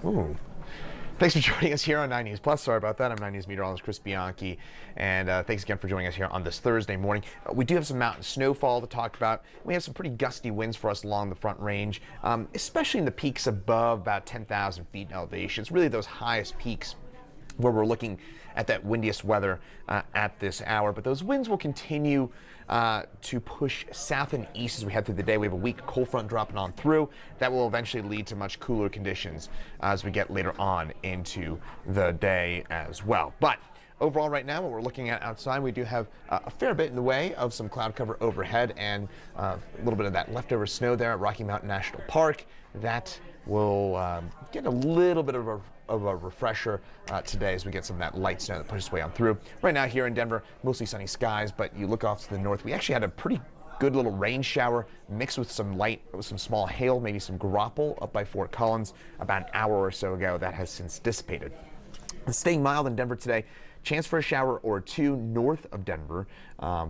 Ooh. Thanks for joining us here on 9 News Plus. Sorry about that. I'm 9 News meteorologist Chris Bianchi, and thanks again for joining us here on this Thursday morning. We do have some mountain snowfall to talk about. We have some pretty gusty winds for us along the Front Range, especially in the peaks above about 10,000 feet in elevation. It's really those highest peaks where we're looking at that windiest weather at this hour. But those winds will continue to push south and east as we head through the day. We have a weak cold front dropping on through. That will eventually lead to much cooler conditions as we get later on into the day as well. But overall, right now, what we're looking at outside, we do have a fair bit in the way of some cloud cover overhead and a little bit of that leftover snow there at Rocky Mountain National Park. That will get a little bit of a refresher today as we get some of that light snow that pushes its way on through. Right now here in Denver, mostly sunny skies, but you look off to the north, we actually had a pretty good little rain shower mixed with some small hail, maybe some graupel up by Fort Collins about an hour or so ago. That has since dissipated. It's staying mild in Denver today. Chance for a shower or two north of Denver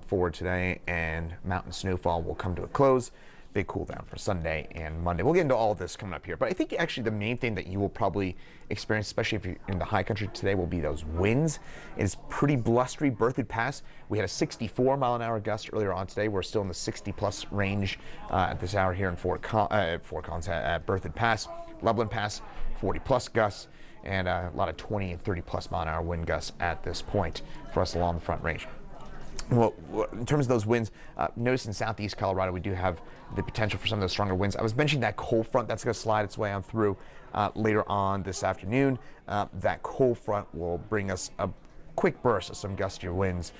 for today, and mountain snowfall will come to a close. Big cool down for Sunday and Monday. We'll get into all of this coming up here, but I think actually the main thing that you will probably experience, especially if you're in the high country today, will be those winds. It's pretty blustery. Berthoud Pass, we had a 64-mile-an-hour gust earlier on today. We're still in the 60-plus range at this hour here in Fort Collins at Berthoud Pass. Loveland Pass, 40-plus gusts, and a lot of 20 and 30-plus mile-an-hour wind gusts at this point for us along the Front Range. Well, in terms of those winds, notice in southeast Colorado we do have the potential for some of those stronger winds. I was mentioning that cold front that's going to slide its way on through later on this afternoon. That cold front will bring us a quick burst of some gustier winds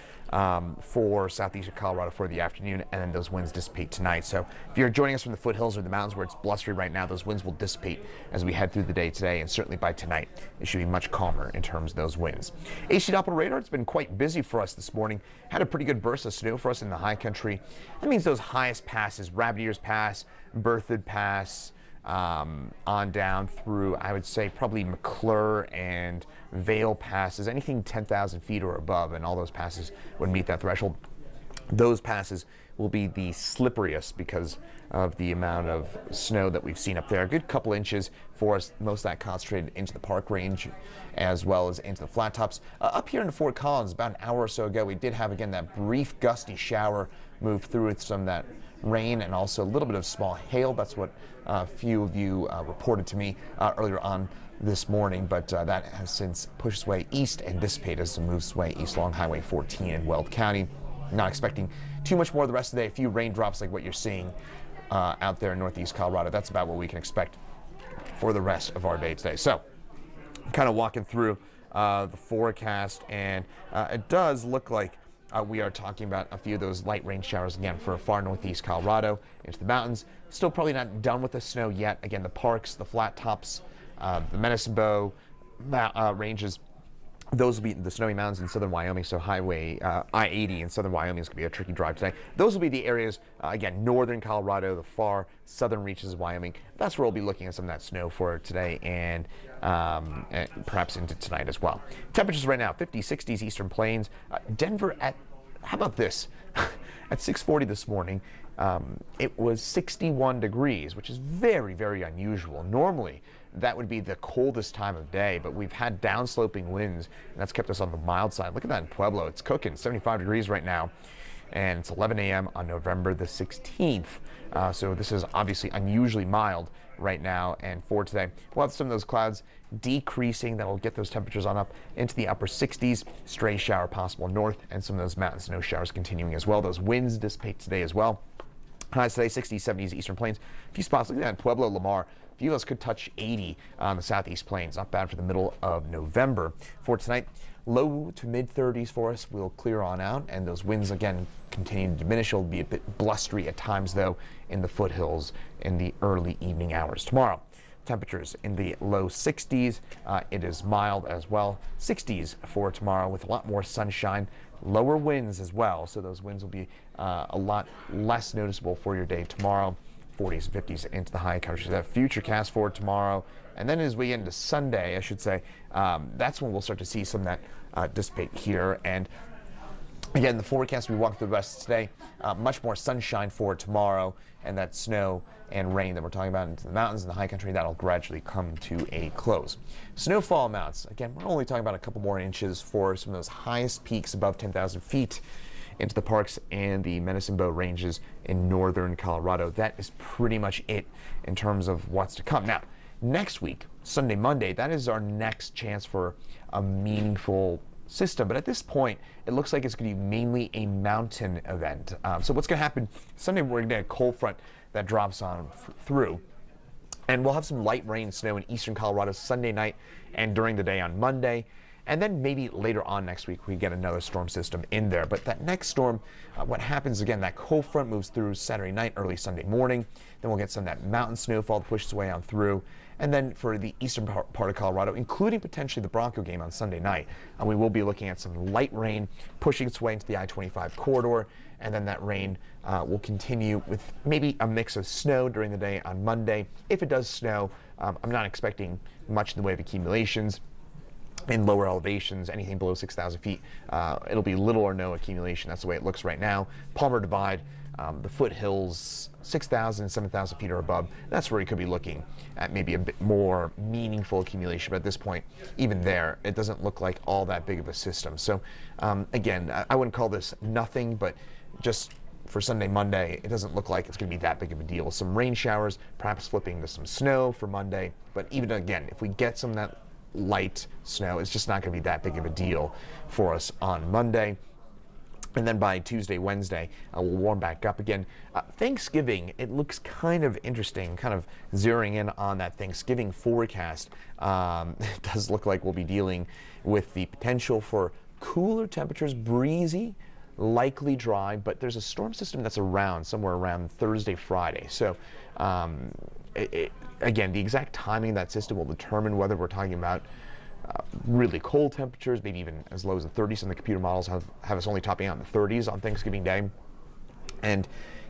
for southeastern Colorado for the afternoon, and then those winds dissipate tonight. So if you're joining us from the foothills or the mountains where it's blustery right now, those winds will dissipate as we head through the day today, and certainly by tonight it should be much calmer in terms of those winds. AC Doppler radar, it's been quite busy for us this morning. Had a pretty good burst of snow for us in the high country. That means those highest passes, Rabbit Ears Pass, Berthoud Pass, on down through, I would say, probably McClure and Vale passes, anything 10,000 feet or above, and all those passes would meet that threshold. Those passes will be the slipperiest because of the amount of snow that we've seen up there. A good couple inches for us, most of that concentrated into the Park Range as well as into the flat tops. Up here in Fort Collins, about an hour or so ago, we did have, again, that brief gusty shower move through with some of that rain and also a little bit of small hail. That's what a few of you reported to me earlier on this morning, but that has since pushed its way east and dissipated as it moves its way east along Highway 14 in Weld County. Not expecting too much more the rest of the day. A few raindrops like what you're seeing out there in northeast Colorado. That's about what we can expect for the rest of our day today. So, kind of walking through the forecast, and it does look like we are talking about a few of those light rain showers again for far northeast Colorado into the mountains. Still probably not done with the snow yet. Again, the parks, the flat tops, the Medicine Bow ranges, those will be the snowy mountains in southern Wyoming, so Highway I-80 in southern Wyoming is going to be a tricky drive today. Those will be the areas, again, northern Colorado, the far southern reaches of Wyoming. That's where we'll be looking at some of that snow for today and perhaps into tonight as well. Temperatures right now, 50s, 60s, eastern plains. Denver at, how about this? At 6:40 this morning, it was 61 degrees, which is very, very unusual. Normally, that would be the coldest time of day, but we've had downsloping winds, and that's kept us on the mild side. Look at that in Pueblo. It's cooking, 75 degrees right now, and it's 11 a.m. on November the 16th. So this is obviously unusually mild right now, and for today, we'll have some of those clouds decreasing. That'll get those temperatures on up into the upper 60s. Stray shower possible north, and some of those mountain snow showers continuing as well. Those winds dissipate today as well. Highs today, 60s, 70s, eastern plains. A few spots, look at that in Pueblo, Lamar. A few of those could touch 80 on the southeast plains. Not bad for the middle of November. For tonight, low to mid 30s for us. We'll clear on out, and those winds again continue to diminish. It'll be a bit blustery at times, though, in the foothills in the early evening hours tomorrow. Temperatures in the low 60s. It is mild as well. 60s for tomorrow with a lot more sunshine. Lower winds as well, so those winds will be a lot less noticeable for your day tomorrow. 40s, 50s into the high country. So that future cast for tomorrow, and then as we get into Sunday, I should say, that's when we'll start to see some of that dissipate here. And Again, the forecast we walk through the rest of today, much more sunshine for tomorrow, and that snow and rain that we're talking about into the mountains and the high country, that'll gradually come to a close. Snowfall amounts, again, we're only talking about a couple more inches for some of those highest peaks above 10,000 feet into the parks and the Medicine Bow ranges in northern Colorado. That is pretty much it in terms of what's to come. Now, next week, Sunday, Monday, that is our next chance for a meaningful system, but at this point it looks like it's going to be mainly a mountain event. So what's going to happen Sunday, we're going to get a cold front that drops on through, and we'll have some light rain, snow in eastern Colorado Sunday night and during the day on Monday, and then maybe later on next week we get another storm system in there. But that next storm, what happens again, that cold front moves through Saturday night, early Sunday morning, then we'll get some of that mountain snowfall that pushes its way on through. And then for the eastern part of Colorado, including potentially the Bronco game on Sunday night, we will be looking at some light rain pushing its way into the I-25 corridor, and then that rain will continue with maybe a mix of snow during the day on Monday. If it does snow, I'm not expecting much in the way of accumulations. In lower elevations, anything below 6,000 feet, it'll be little or no accumulation. That's the way it looks right now. Palmer Divide, the foothills, 6,000, 7,000 feet or above, that's where you could be looking at maybe a bit more meaningful accumulation. But at this point, even there, it doesn't look like all that big of a system. So again, I wouldn't call this nothing, but just for Sunday, Monday, it doesn't look like it's going to be that big of a deal. Some rain showers, perhaps flipping to some snow for Monday. But even again, if we get some of that light snow, it's just not going to be that big of a deal for us on Monday. And then by Tuesday, Wednesday, we'll warm back up again. Thanksgiving, it looks kind of interesting, kind of zeroing in on that Thanksgiving forecast. It does look like we'll be dealing with the potential for cooler temperatures, breezy, likely dry, but there's a storm system that's around somewhere around Thursday, Friday. So again, the exact timing of that system will determine whether we're talking about really cold temperatures, maybe even as low as the 30s. Some of the computer models have us only topping out in the 30s on Thanksgiving Day. And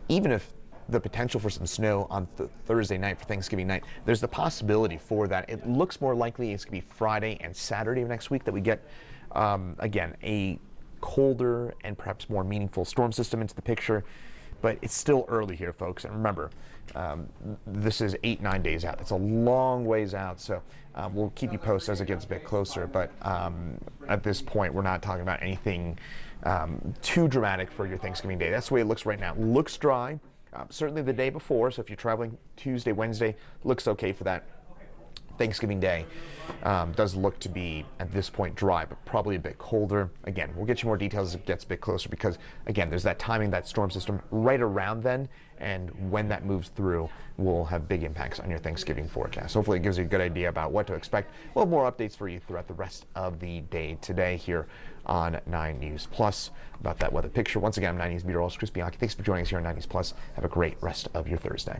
even if the potential for some snow on Thursday night for Thanksgiving night, there's the possibility for that. It looks more likely it's going to be Friday and Saturday of next week that we get, again, a colder and perhaps more meaningful storm system into the picture. But it's still early here, folks. And remember, this is 8-9 days out. It's a long ways out, so we'll keep you posted as it gets a bit closer. But at this point, we're not talking about anything too dramatic for your Thanksgiving Day. That's the way it looks right now. It looks dry, certainly the day before. So if you're traveling Tuesday, Wednesday, looks okay for that. Thanksgiving Day does look to be, at this point, dry, but probably a bit colder. Again, we'll get you more details as it gets a bit closer because, again, there's that timing, that storm system right around then, and when that moves through will have big impacts on your Thanksgiving forecast. Hopefully it gives you a good idea about what to expect. We'll have more updates for you throughout the rest of the day today here on 9 News Plus about that weather picture. Once again, I'm 9 News meteorologist Chris Bianchi. Thanks for joining us here on 9 News Plus. Have a great rest of your Thursday.